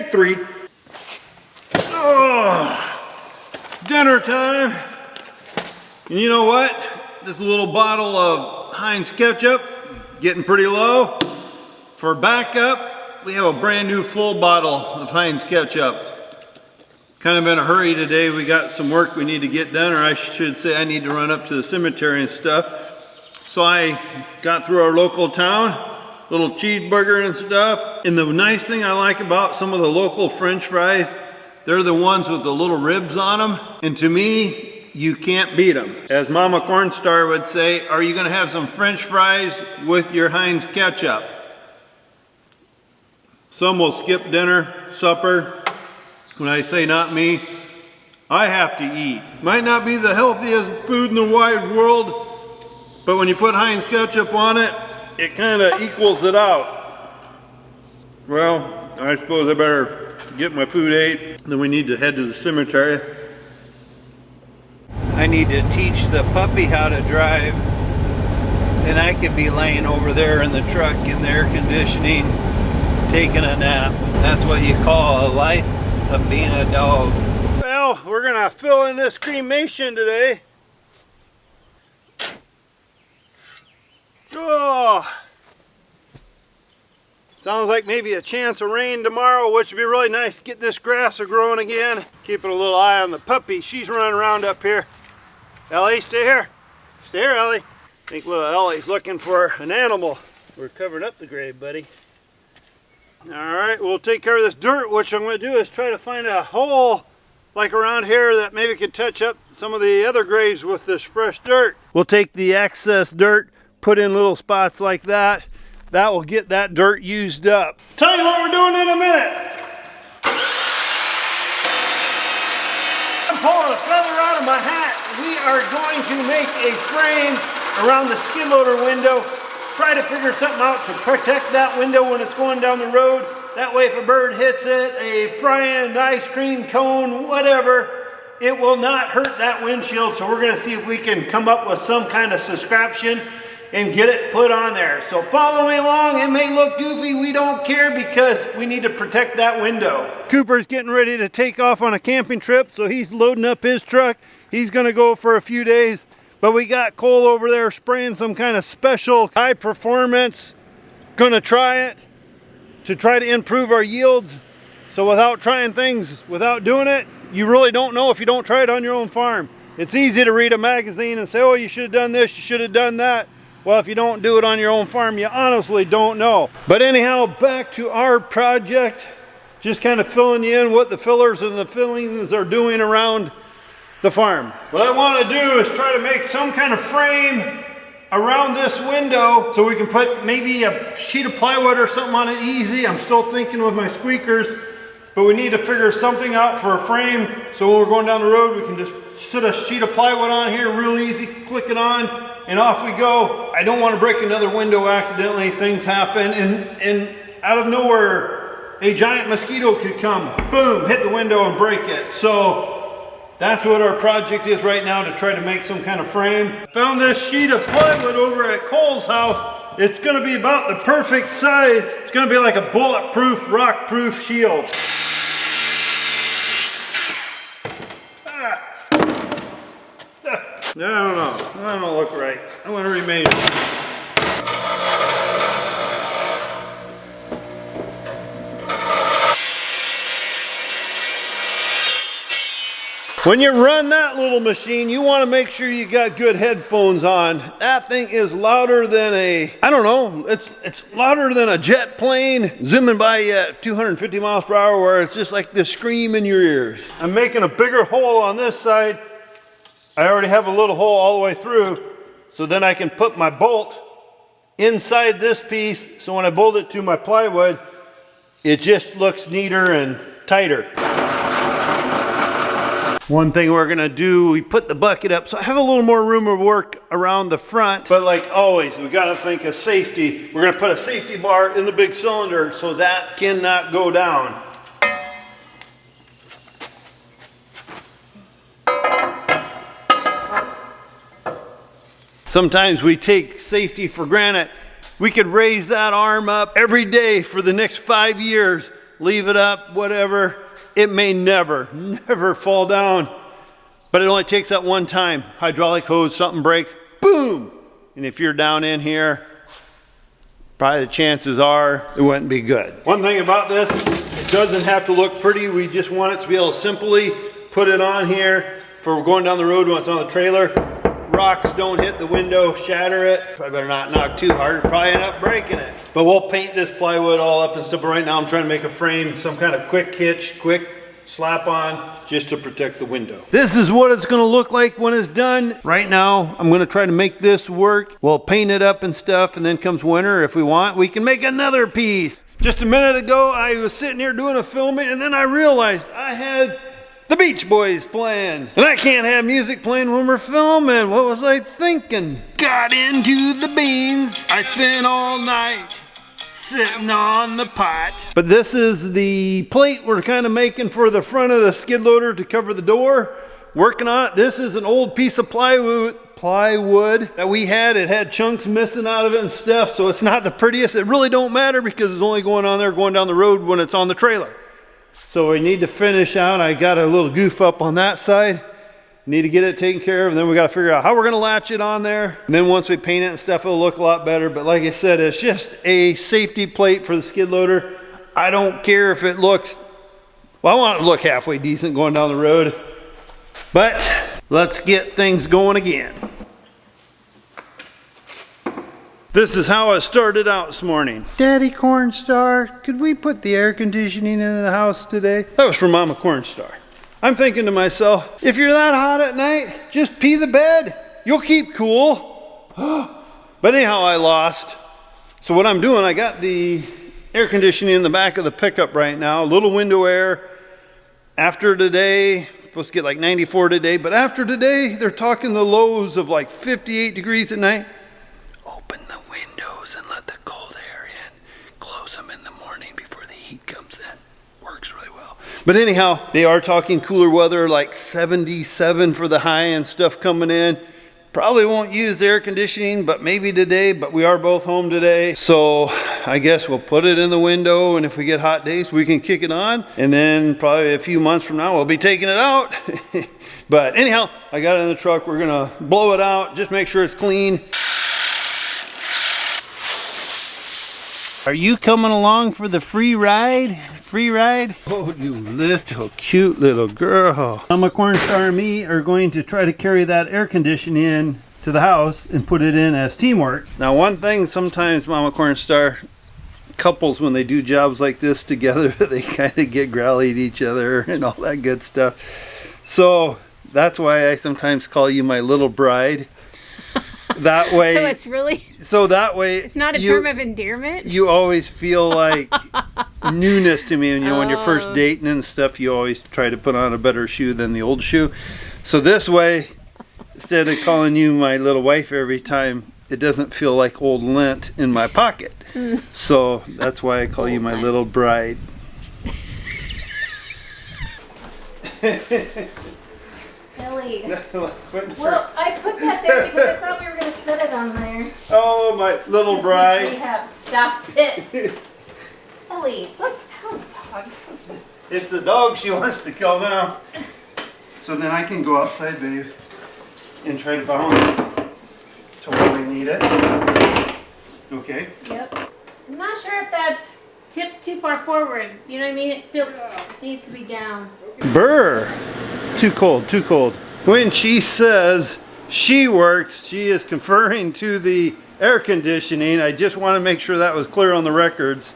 Take 3. Oh, dinner time. And you know what? This little bottle of Heinz ketchup, getting pretty low. For backup, we have a brand new full bottle of Heinz ketchup. Kind of in a hurry today. We got some work we need to get done, or I should say I need to run up to the cemetery and stuff. So I got through our local town, little cheeseburger and stuff. And the nice thing I like about some of the local French fries, they're the ones with the little ribs on them. And to me, you can't beat them. As Mama Cornstar would say, are you gonna have some French fries with your Heinz ketchup? Some will skip dinner, supper. When I say not me, I have to eat. Might not be the healthiest food in the wide world, but when you put Heinz ketchup on it, it kind of equals it out. Well, I suppose I better get my food ate. Then we need to head to the cemetery. I need to teach the puppy how to drive, and I could be laying over there in the truck in the air conditioning, taking a nap. That's what you call a life of being a dog. Well, we're gonna fill in this cremation today. Oh, sounds like maybe a chance of rain tomorrow, which would be really nice to get this grass growing again. Keeping a little eye on the puppy. She's running around up here. Ellie, stay here. Stay here, Ellie. I think little Ellie's looking for an animal. We're covering up the grave, buddy. All right, we'll take care of this dirt. What I'm going to do is try to find a hole like around here that maybe could touch up some of the other graves with this fresh dirt. We'll take the excess dirt, put in little spots like that. That will get that dirt used up. Tell you what we're doing in a minute. I'm pulling a feather out of my hat. We are going to make a frame around the skid loader window. Try to figure something out to protect that window when it's going down the road. That way if a bird hits it, a frying ice cream cone, whatever, it will not hurt that windshield. So we're gonna see if we can come up with some kind of subscription and get it put on there. So follow me along. It may look goofy, we don't care, because we need to protect that window. Cooper's getting ready to take off on a camping trip, so he's loading up his truck. He's gonna go for a few days. But we got Cole over there spraying some kind of special high performance. Gonna try it to try to improve our yields. So without trying things, without doing it, you really don't know if you don't try it on your own farm. It's easy to read a magazine and say, oh, you should have done this, you should have done that. Well, if you don't do it on your own farm, you honestly don't know. But anyhow, back to our project. Just kind of filling you in what the fillers and the fillings are doing around the farm. What I want to do is try to make some kind of frame around this window so we can put maybe a sheet of plywood or something on it easy. I'm still thinking with my squeakers, but we need to figure something out for a frame so when we're going down the road we can just sit a sheet of plywood on here real easy, click it on, and off we go. I don't want to break another window accidentally. Things happen, and out of nowhere a giant mosquito could come, boom, hit the window and break it. So that's what our project is right now, to try to make some kind of frame. Found this sheet of plywood over at Cole's house. It's gonna be about the perfect size. It's gonna be like a bulletproof, rock-proof shield. I don't know, that don't look right. I wanna remeasure. When you run that little machine, you want to make sure you got good headphones on. That thing is louder than a, I don't know, it's louder than a jet plane zooming by you at 250 miles per hour, where it's just like this scream in your ears. I'm making a bigger hole on this side. I already have a little hole all the way through, so then I can put my bolt inside this piece, so when I bolt it to my plywood, it just looks neater and tighter. One thing we're gonna do, we put the bucket up, so I have a little more room of work around the front, but like always, we gotta think of safety. We're gonna put a safety bar in the big cylinder so that cannot go down. Sometimes we take safety for granted. We could raise that arm up every day for the next 5 years leave it up, whatever. It may never fall down, but it only takes that one time. Hydraulic hose, something breaks, boom! And if you're down in here, probably the chances are it wouldn't be good. One thing about this, it doesn't have to look pretty. We just want it to be able to simply put it on here for going down the road when it's on the trailer. Rocks don't hit the window, shatter it. I better not knock too hard, probably end up breaking it. But we'll paint this plywood all up and stuff. But right now I'm trying to make a frame, some kind of quick hitch, quick slap on, just to protect the window. This is what it's gonna look like when it's done. Right now, I'm gonna try to make this work. We'll paint it up and stuff, and then comes winter, if we want, we can make another piece. Just a minute ago, I was sitting here doing a filming, and then I realized I had the Beach Boys playing. And I can't have music playing when we're filming. What was I thinking? Got into the beans. I spent all night sitting on the pot. But this is the plate we're kind of making for the front of the skid loader to cover the door. Working on it. This is an old piece of plywood that we had. It had chunks missing out of it and stuff, so it's not the prettiest. It really don't matter because it's only going on there going down the road when it's on the trailer. So we need to finish out. I got a little goof up on that side. Need to get it taken care of, and then we got to figure out how we're going to latch it on there. And then once we paint it and stuff, it'll look a lot better. But like I said, it's just a safety plate for the skid loader. I don't care if it looks, well, I want it to look halfway decent going down the road. But let's get things going again. This is how I started out this morning. Daddy Cornstar, could we put the air conditioning in the house today? That was from Mama Cornstar. I'm thinking to myself, if you're that hot at night, just pee the bed. You'll keep cool. But anyhow, I lost. So what I'm doing, I got the air conditioning in the back of the pickup right now. A little window air. After today, supposed to get like 94 today, but after today, they're talking the lows of like 58 degrees at night. Open the windows and let the cold air in. Close them in the morning before the heat comes in. Works really well. But anyhow, they are talking cooler weather, like 77 for the high and stuff coming in. Probably won't use the air conditioning, but maybe today, but we are both home today. So I guess we'll put it in the window, and if we get hot days, we can kick it on. And then probably a few months from now, we'll be taking it out. But anyhow, I got it in the truck. We're gonna blow it out, just make sure it's clean. Are you coming along for the free ride? Free ride? Oh, you little cute little girl. Mama Cornstar and me are going to try to carry that air conditioning in to the house and put it in as teamwork. Now, one thing sometimes Mama Cornstar, couples when they do jobs like this together, they kind of get growly at each other and all that good stuff. So that's why I sometimes call you my little bride. That way, so it's really, so that way it's not a term of endearment. You always feel like newness to me, and you know, when you're first dating and stuff, you always try to put on a better shoe than the old shoe. So this way, instead of calling you my little wife every time, it doesn't feel like old lint in my pocket. So that's why I call you my little bride. Ellie. Well, I put that there because I thought we were going to set it on there. Oh, my little bride. We have. Stop it. Ellie, look, help, dog. It's a dog she wants to kill now. So then I can go outside, babe, and try to bound it to where we need it. Okay? Yep. I'm not sure if that's tipped too far forward. You know what I mean? It needs to be down. Brr. Too cold, too cold. When she says she works, she is conferring to the air conditioning. I just want to make sure that was clear on the records.